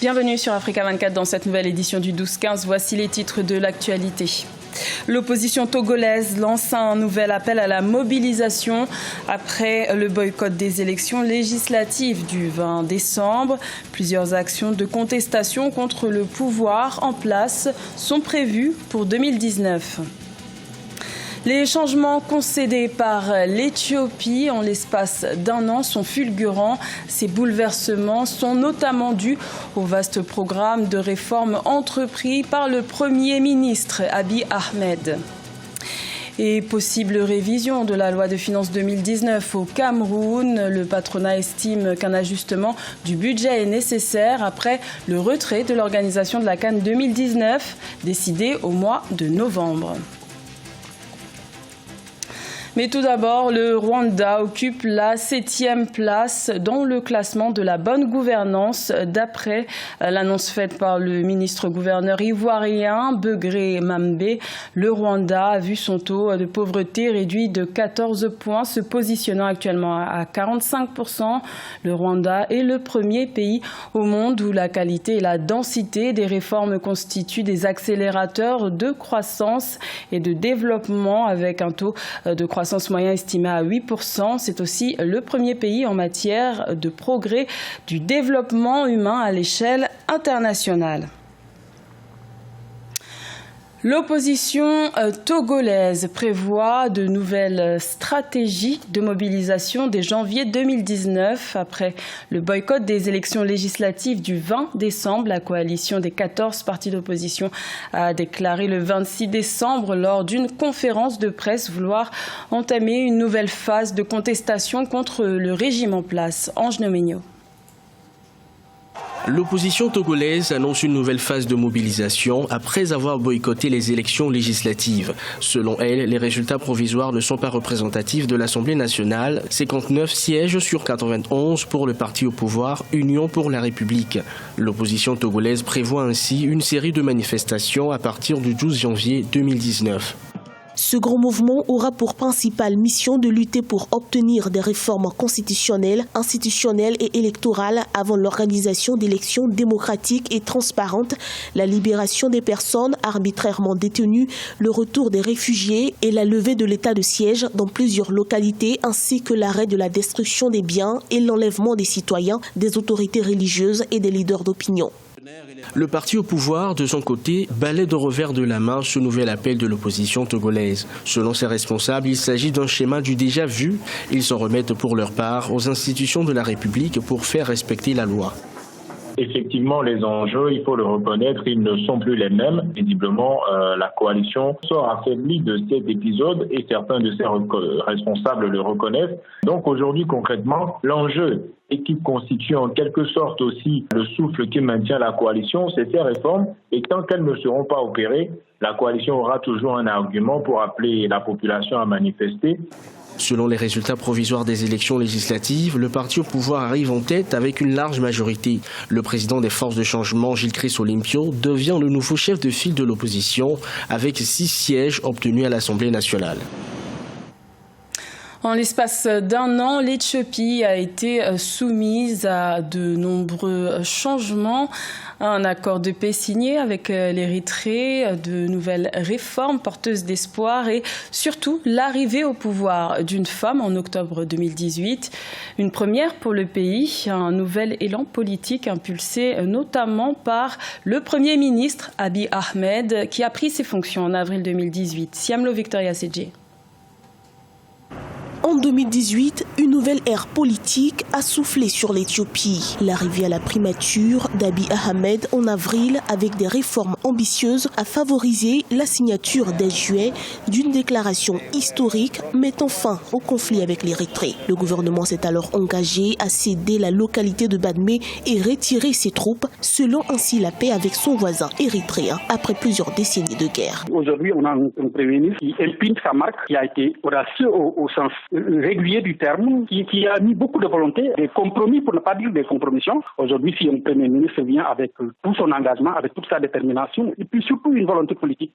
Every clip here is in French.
Bienvenue sur Africa 24 dans cette nouvelle édition du 12-15. Voici les titres de l'actualité. L'opposition togolaise lance un nouvel appel à la mobilisation après le boycott des élections législatives du 20 décembre. Plusieurs actions de contestation contre le pouvoir en place sont prévues pour 2019. Les changements concédés par l'Éthiopie en l'espace d'un an sont fulgurants. Ces bouleversements sont notamment dus au vaste programme de réformes entrepris par le Premier ministre Abiy Ahmed. Et possible révision de la loi de finances 2019 au Cameroun. Le patronat estime qu'un ajustement du budget est nécessaire après le retrait de l'organisation de la CAN 2019 décidé au mois de novembre. Mais tout d'abord, le Rwanda occupe la 7e place dans le classement de la bonne gouvernance d'après l'annonce faite par le ministre-gouverneur ivoirien Begré Mambe. Le Rwanda a vu son taux de pauvreté réduit de 14 points, se positionnant actuellement à 45%. Le Rwanda est le premier pays au monde où la qualité et la densité des réformes constituent des accélérateurs de croissance et de développement avec un taux de croissance moyen estimé à 8%. C'est aussi le premier pays en matière de progrès du développement humain à l'échelle internationale. L'opposition togolaise prévoit de nouvelles stratégies de mobilisation dès janvier 2019. Après le boycott des élections législatives du 20 décembre, la coalition des 14 partis d'opposition a déclaré le 26 décembre lors d'une conférence de presse vouloir entamer une nouvelle phase de contestation contre le régime en place. Ange Nomenio. L'opposition togolaise annonce une nouvelle phase de mobilisation après avoir boycotté les élections législatives. Selon elle, les résultats provisoires ne sont pas représentatifs de l'Assemblée nationale. 59 sièges sur 91 pour le parti au pouvoir Union pour la République. L'opposition togolaise prévoit ainsi une série de manifestations à partir du 12 janvier 2019. Ce grand mouvement aura pour principale mission de lutter pour obtenir des réformes constitutionnelles, institutionnelles et électorales avant l'organisation d'élections démocratiques et transparentes, la libération des personnes arbitrairement détenues, le retour des réfugiés et la levée de l'état de siège dans plusieurs localités ainsi que l'arrêt de la destruction des biens et l'enlèvement des citoyens, des autorités religieuses et des leaders d'opinion. Le parti au pouvoir, de son côté, balaie de revers de la main ce nouvel appel de l'opposition togolaise. Selon ses responsables, il s'agit d'un schéma du déjà vu. Ils s'en remettent pour leur part aux institutions de la République pour faire respecter la loi. Effectivement, les enjeux, il faut le reconnaître, ils ne sont plus les mêmes. Visiblement, la coalition sort affaiblie de cet épisode et certains de ses responsables le reconnaissent. Donc aujourd'hui, concrètement, l'enjeu et qui constitue en quelque sorte aussi le souffle qui maintient la coalition, c'est ces réformes. Et tant qu'elles ne seront pas opérées, la coalition aura toujours un argument pour appeler la population à manifester. Selon les résultats provisoires des élections législatives, le parti au pouvoir arrive en tête avec une large majorité. Le président des forces de changement, Gilles Chris-Olympio, devient le nouveau chef de file de l'opposition avec 6 sièges obtenus à l'Assemblée nationale. En l'espace d'un an, l'Éthiopie a été soumise à de nombreux changements. Un accord de paix signé avec l'Érythrée, de nouvelles réformes porteuses d'espoir et surtout l'arrivée au pouvoir d'une femme en octobre 2018. Une première pour le pays, un nouvel élan politique impulsé notamment par le Premier ministre Abiy Ahmed qui a pris ses fonctions en avril 2018. Siamlo Victoria Sedje. En 2018, une nouvelle ère politique a soufflé sur l'Éthiopie. L'arrivée à la primature d'Abiy Ahmed en avril avec des réformes ambitieuses a favorisé la signature dès juillet d'une déclaration historique mettant fin au conflit avec l'Érythrée. Le gouvernement s'est alors engagé à céder la localité de Badmé et retirer ses troupes, scellant ainsi la paix avec son voisin érythréen après plusieurs décennies de guerre. Aujourd'hui, on a un Premier ministre qui impine sa marque, qui a été audacieux au sens régulier du terme, qui a mis beaucoup de volonté, des compromis pour ne pas dire des compromissions. Aujourd'hui, si un Premier ministre vient avec tout son engagement, avec toute sa détermination, et puis surtout une volonté politique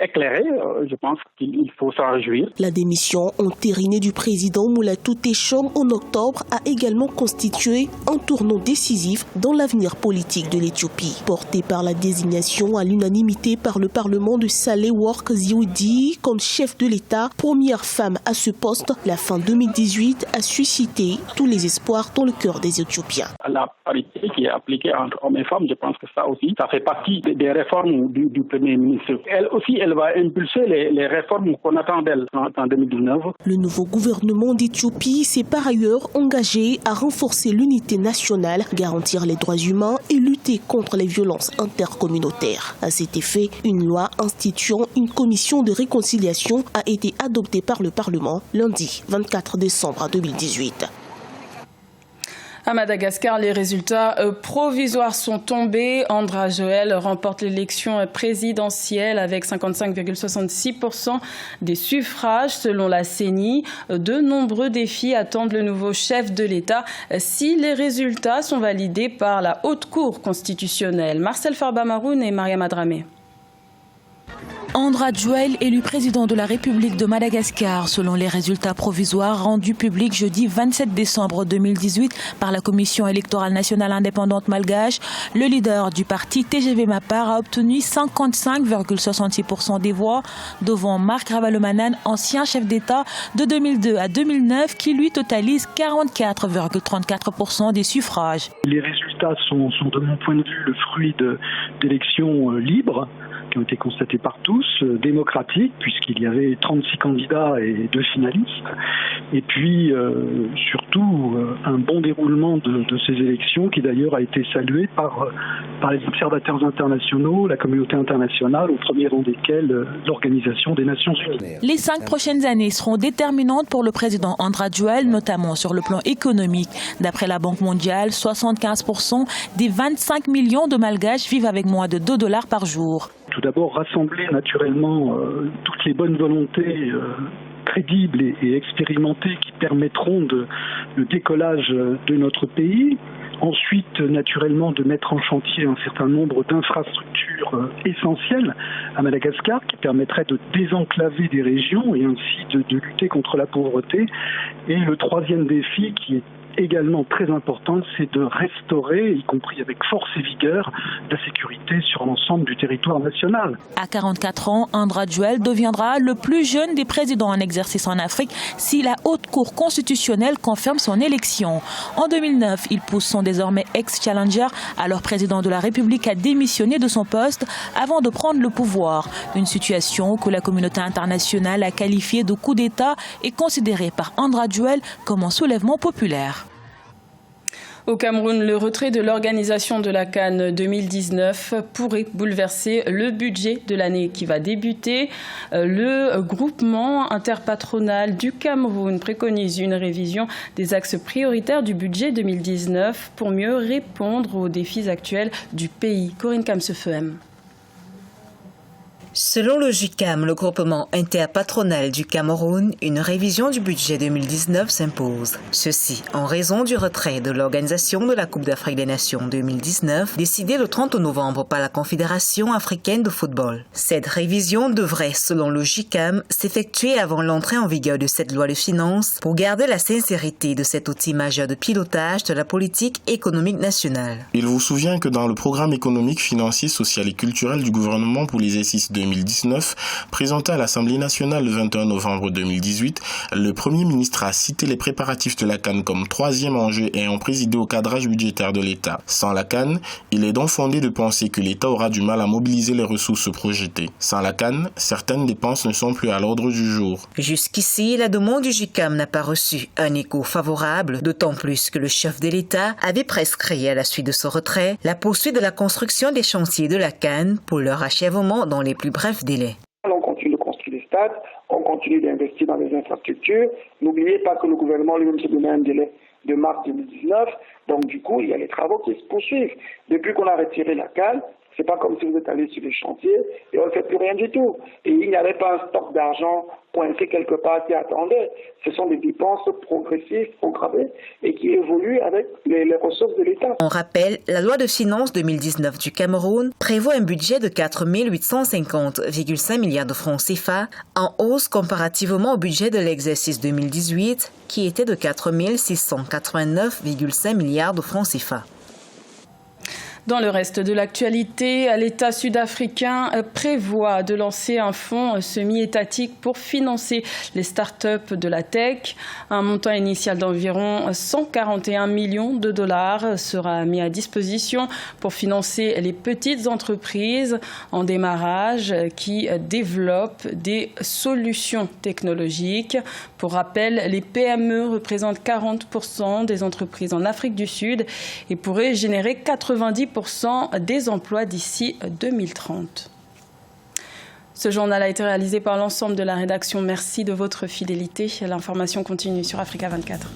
éclairée, je pense qu'il faut s'en réjouir. La démission entérinée du président Moulatou Teshome en octobre a également constitué un tournant décisif dans l'avenir politique de l'Éthiopie. Portée par la désignation à l'unanimité par le Parlement de Sahle-Work Zewde comme chef de l'État, première femme à ce poste, la fin 2018 a suscité tous les espoirs dans le cœur des Éthiopiens. La parité qui est appliquée entre hommes et femmes, je pense que ça aussi, ça fait partie des réformes du Premier ministre. Elle aussi, elle va impulser les réformes qu'on attend d'elle en 2019. Le nouveau gouvernement d'Éthiopie s'est par ailleurs engagé à renforcer l'unité nationale, garantir les droits humains et lutter contre les violences intercommunautaires. À cet effet, une loi instituant une commission de réconciliation a été adoptée par le Parlement lundi 24 décembre 2018. À Madagascar, les résultats provisoires sont tombés. Andra Joël remporte l'élection présidentielle avec 55,66% des suffrages selon la CENI. De nombreux défis attendent le nouveau chef de l'État si les résultats sont validés par la Haute Cour constitutionnelle. Marcel Farba-Maroun et Mariam Adramé. Andra Joël, élu président de la République de Madagascar, selon les résultats provisoires rendus publics jeudi 27 décembre 2018 par la Commission électorale nationale indépendante malgache, le leader du parti TGV Mapar a obtenu 55,66% des voix devant Marc Ravalomanan, ancien chef d'État de 2002 à 2009, qui lui totalise 44,34% des suffrages. Les résultats sont de mon point de vue le fruit d'élections libres, qui ont été constatés par tous, démocratiques, puisqu'il y avait 36 candidats et 2 finalistes. Et puis, surtout, un bon déroulement de ces élections, qui d'ailleurs a été salué par les observateurs internationaux, la communauté internationale, au premier rang desquels l'Organisation des Nations Unies. Les 5 prochaines années seront déterminantes pour le président Andra Joël, notamment sur le plan économique. D'après la Banque mondiale, 75% des 25 millions de Malgaches vivent avec moins de $2 par jour. Tout d'abord, rassembler naturellement toutes les bonnes volontés crédibles et expérimentées qui permettront le décollage de notre pays. Ensuite, naturellement, de mettre en chantier un certain nombre d'infrastructures essentielles à Madagascar qui permettraient de désenclaver des régions et ainsi de lutter contre la pauvreté. Et le troisième défi qui est également très importante, c'est de restaurer, y compris avec force et vigueur, la sécurité sur l'ensemble du territoire national. À 44 ans, Andra Joël deviendra le plus jeune des présidents en exercice en Afrique si la Haute Cour constitutionnelle confirme son élection. En 2009, il pousse son désormais ex-challenger, alors président de la République, à démissionner de son poste avant de prendre le pouvoir. Une situation que la communauté internationale a qualifiée de coup d'État et considérée par Andra Joël comme un soulèvement populaire. Au Cameroun, le retrait de l'organisation de la CAN 2019 pourrait bouleverser le budget de l'année qui va débuter. Le groupement interpatronal du Cameroun préconise une révision des axes prioritaires du budget 2019 pour mieux répondre aux défis actuels du pays. Corinne Kamsefem. Selon le JICAM, le groupement interpatronal du Cameroun, une révision du budget 2019 s'impose. Ceci en raison du retrait de l'organisation de la Coupe d'Afrique des Nations 2019, décidée le 30 novembre par la Confédération africaine de football. Cette révision devrait, selon le JICAM, s'effectuer avant l'entrée en vigueur de cette loi de finances pour garder la sincérité de cet outil majeur de pilotage de la politique économique nationale. Il vous souvient que dans le programme économique, financier, social et culturel du gouvernement pour l'exercice 2019, présenté à l'Assemblée nationale le 21 novembre 2018, le Premier ministre a cité les préparatifs de la CAN comme troisième enjeu ayant présidé au cadrage budgétaire de l'État. Sans la CAN, il est donc fondé de penser que l'État aura du mal à mobiliser les ressources projetées. Sans la CAN, certaines dépenses ne sont plus à l'ordre du jour. Jusqu'ici, la demande du JICAM n'a pas reçu un écho favorable, d'autant plus que le chef de l'État avait prescrit à la suite de ce retrait la poursuite de la construction des chantiers de la CAN pour leur achèvement dans les plus brefs délais. On continue de construire des stades, on continue d'investir dans les infrastructures. N'oubliez pas que le gouvernement lui-même se donnait un délai de mars 2019. Donc du coup, il y a les travaux qui se poursuivent. Depuis qu'on a retiré la CAN, C'est pas comme si vous êtes allé sur les chantiers et on ne fait plus rien du tout. Et il n'y avait pas un stock d'argent coincé quelque part qui attendait. Ce sont des dépenses progressives, programmées et qui évoluent avec les ressources de l'État. On rappelle, la loi de finances 2019 du Cameroun prévoit un budget de 4 850,5 milliards de francs CFA, en hausse comparativement au budget de l'exercice 2018 qui était de 4 689,5 milliards de francs CFA. Dans le reste de l'actualité, l'État sud-africain prévoit de lancer un fonds semi-étatique pour financer les start-up de la tech. Un montant initial d'environ 141 millions de dollars sera mis à disposition pour financer les petites entreprises en démarrage qui développent des solutions technologiques. Pour rappel, les PME représentent 40% des entreprises en Afrique du Sud et pourraient générer 90% des emplois d'ici 2030. Ce journal a été réalisé par l'ensemble de la rédaction. Merci de votre fidélité. L'information continue sur Africa 24.